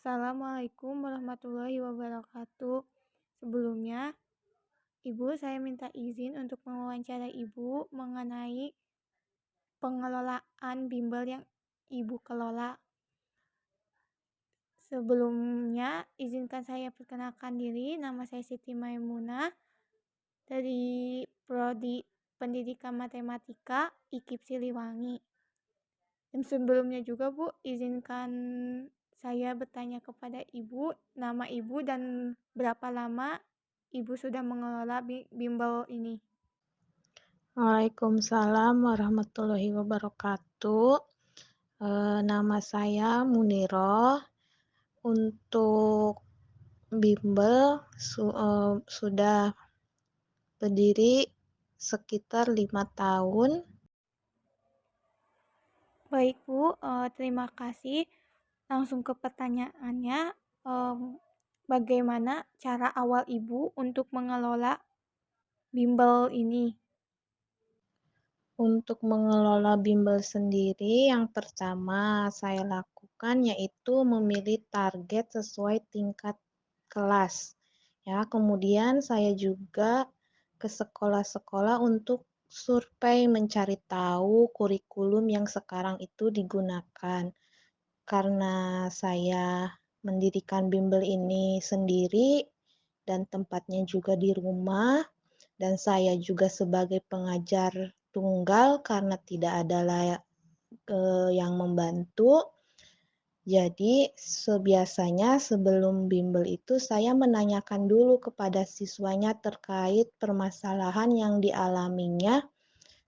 Assalamualaikum warahmatullahi wabarakatuh. Sebelumnya, Ibu, saya minta izin untuk mewawancarai Ibu mengenai pengelolaan bimbel yang Ibu kelola. Sebelumnya, izinkan saya perkenalkan diri. Nama saya Siti Maimunah dari Prodi Pendidikan Matematika IKIP Siliwangi. Dan sebelumnya juga, Bu, izinkan saya bertanya kepada Ibu, nama Ibu dan berapa lama Ibu sudah mengelola bimbel ini. Waalaikumsalam warahmatullahi wabarakatuh. Nama saya Muniroh. Untuk bimbel sudah berdiri sekitar 5 tahun. Baik, Bu, terima kasih. Langsung ke pertanyaannya, bagaimana cara awal Ibu untuk mengelola bimbel ini? Untuk mengelola bimbel sendiri, yang pertama saya lakukan yaitu memilih target sesuai tingkat kelas. Ya, kemudian saya juga ke sekolah-sekolah untuk survei mencari tahu kurikulum yang sekarang itu digunakan. Karena saya mendirikan bimbel ini sendiri dan tempatnya juga di rumah, dan saya juga sebagai pengajar tunggal karena tidak ada yang membantu. Jadi biasanya sebelum bimbel itu saya menanyakan dulu kepada siswanya terkait permasalahan yang dialaminya,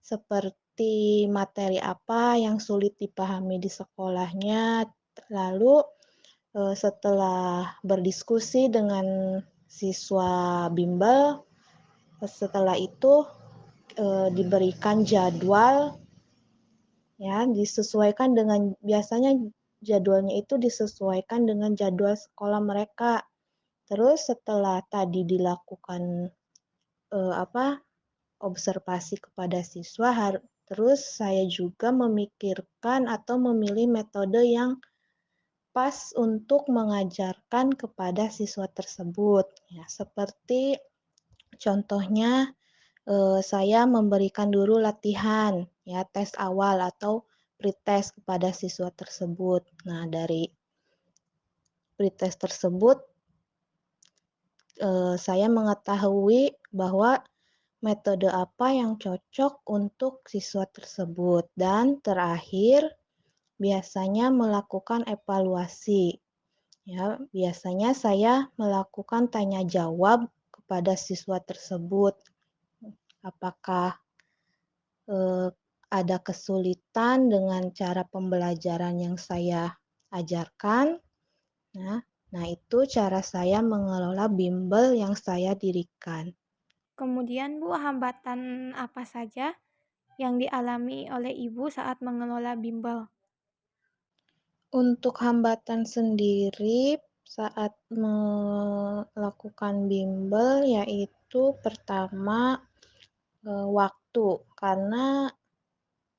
seperti materi apa yang sulit dipahami di sekolahnya. Lalu setelah berdiskusi dengan siswa bimbel, setelah itu diberikan jadwal, ya, disesuaikan dengan biasanya jadwalnya itu disesuaikan dengan jadwal sekolah mereka. Terus setelah tadi dilakukan observasi kepada siswa, terus saya juga memikirkan atau memilih metode yang pas untuk mengajarkan kepada siswa tersebut. Ya, seperti contohnya saya memberikan dulu latihan, ya, tes awal atau pretest kepada siswa tersebut. Nah, dari pretest tersebut saya mengetahui bahwa metode apa yang cocok untuk siswa tersebut. Dan terakhir, biasanya melakukan evaluasi. Ya, biasanya saya melakukan tanya jawab kepada siswa tersebut. Apakah ada kesulitan dengan cara pembelajaran yang saya ajarkan? Nah, itu cara saya mengelola bimbel yang saya dirikan. Kemudian, Bu, hambatan apa saja yang dialami oleh Ibu saat mengelola bimbel? Untuk hambatan sendiri saat melakukan bimbel yaitu pertama waktu, karena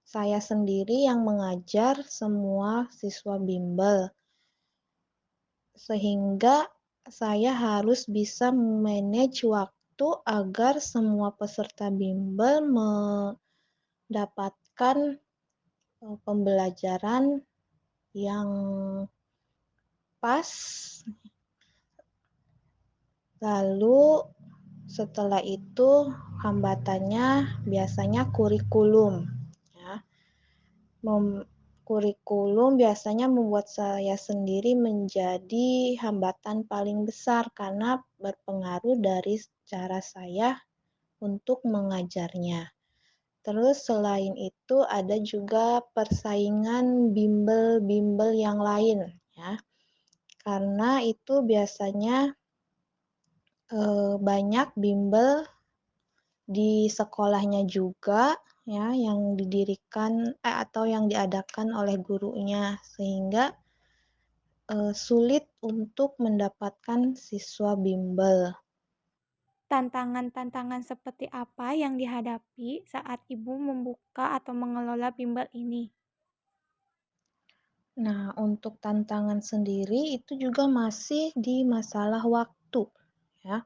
saya sendiri yang mengajar semua siswa bimbel, sehingga saya harus bisa manage waktu agar semua peserta bimbel mendapatkan pembelajaran yang pas. Lalu setelah itu hambatannya biasanya kurikulum, ya. Kurikulum biasanya membuat saya sendiri menjadi hambatan paling besar karena berpengaruh dari cara saya untuk mengajarnya. Terus selain itu ada juga persaingan bimbel-bimbel yang lain, ya. Karena itu biasanya banyak bimbel di sekolahnya juga, ya, yang didirikan atau yang diadakan oleh gurunya, sehingga sulit untuk mendapatkan siswa bimbel. Tantangan-tantangan seperti apa yang dihadapi saat Ibu membuka atau mengelola bimbel ini? Nah, untuk tantangan sendiri itu juga masih di masalah waktu, ya.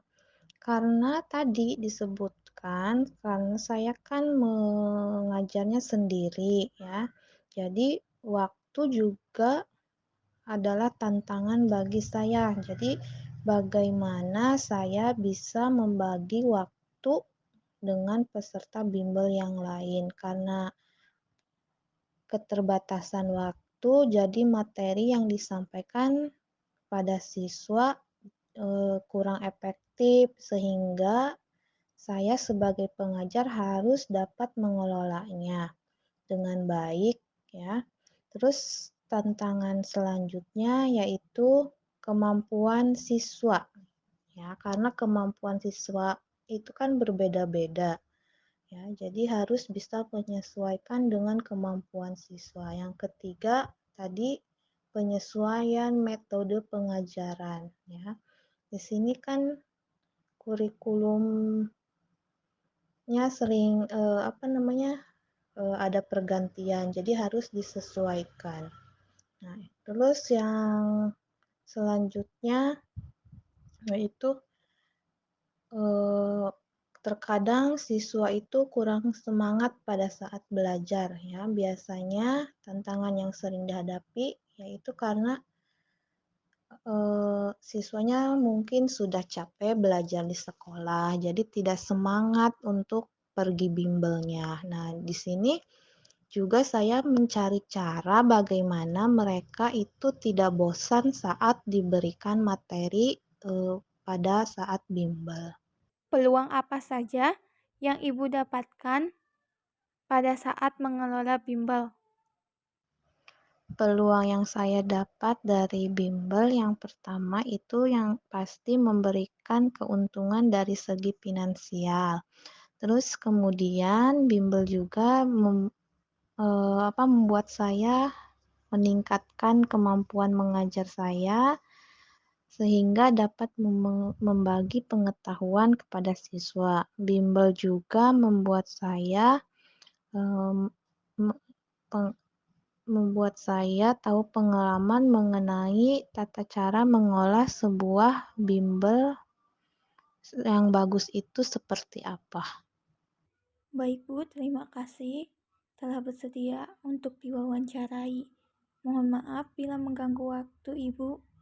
Karena tadi disebutkan, karena saya kan mengajarnya sendiri ya. Jadi waktu juga adalah tantangan bagi saya. Jadi bagaimana saya bisa membagi waktu dengan peserta bimbel yang lain karena keterbatasan waktu, jadi materi yang disampaikan pada siswa kurang efektif sehingga saya sebagai pengajar harus dapat mengelolanya dengan baik ya. Terus tantangan selanjutnya yaitu kemampuan siswa ya, karena kemampuan siswa itu kan berbeda-beda ya. Jadi harus bisa menyesuaikan dengan kemampuan siswa. Yang ketiga tadi penyesuaian metode pengajaran ya. Di sini kan kurikulumnya sering ada pergantian, jadi harus disesuaikan. Nah, terus yang selanjutnya yaitu eh, terkadang siswa itu kurang semangat pada saat belajar ya. Biasanya tantangan yang sering dihadapi yaitu karena siswanya mungkin sudah capek belajar di sekolah, jadi tidak semangat untuk pergi bimbelnya. Nah, di sini juga saya mencari cara bagaimana mereka itu tidak bosan saat diberikan materi pada saat bimbel. Peluang apa saja yang Ibu dapatkan pada saat mengelola bimbel? Peluang yang saya dapat dari bimbel yang pertama itu yang pasti memberikan keuntungan dari segi finansial. Terus kemudian bimbel juga membuat saya meningkatkan kemampuan mengajar saya sehingga dapat membagi pengetahuan kepada siswa. Bimbel juga membuat saya em, membuat saya tahu pengalaman mengenai tata cara mengolah sebuah bimbel yang bagus itu seperti apa. Baik Bu, terima kasih telah bersedia untuk diwawancarai. Mohon maaf bila mengganggu waktu Ibu.